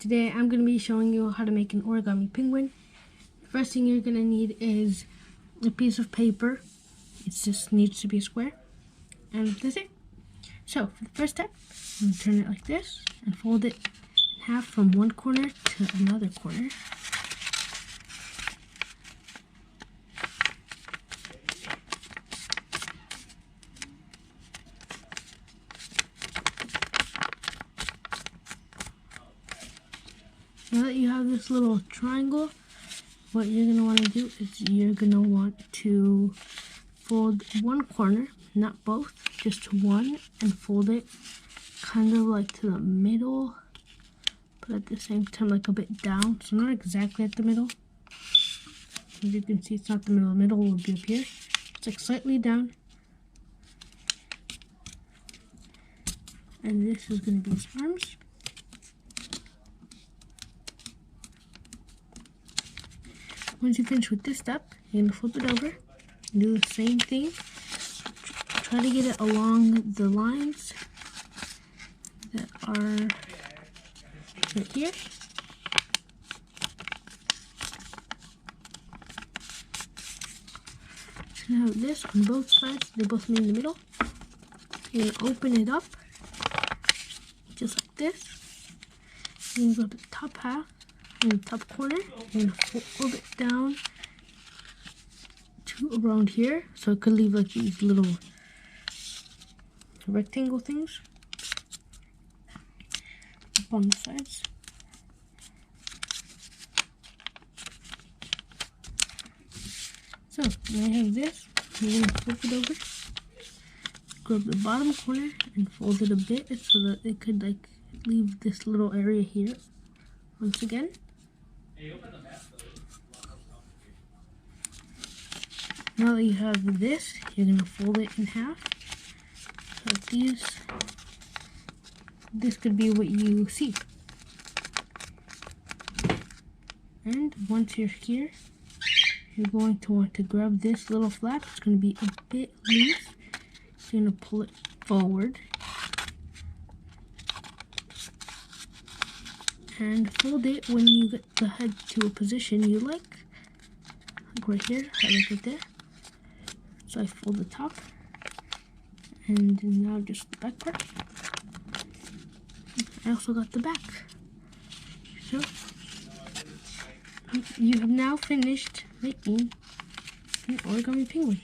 Today I'm going to be showing you how to make an origami penguin. The first thing you're going to need is a piece of paper. It just needs to be square. And that's it. So for the first step, I'm going to turn it like this and fold it in half from one corner to another corner. Now that you have this little triangle, what you're going to want to do is you're going to want to fold one corner, not both, just one, and fold it kind of like to the middle, but at the same time like a bit down, so not exactly at the middle. As you can see, it's not the middle. The middle will be up here. It's like slightly down. And this is going to be his arms. Once you finish with this step, you're going to flip it over and do the same thing. Try to get it along the lines that are right here. So now this on both sides, they both meet in the middle. You're going to open it up just like this. You're going to go to the top half. In the top corner, you're going to fold it down to around here, so it could leave like these little rectangle things up on the sides. So now I have this. You're going to flip it over, grab the bottom corner and fold it a bit so that it could like leave this little area here once again. Now that you have this, you're going to fold it in half. So this could be what you see. And once you're here, you're going to want to grab this little flap. It's going to be a bit loose. So you're going to pull it forward. And fold it when you get the head to a position you like right here, right there. So I fold the top, and now just the back part. I also got the back. So you have now finished making an origami penguin.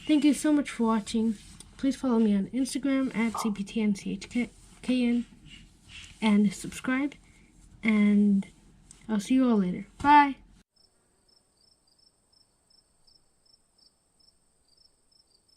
Thank you so much for watching. Please follow me on Instagram at CPTNCHKN. And subscribe, and I'll see you all later. Bye!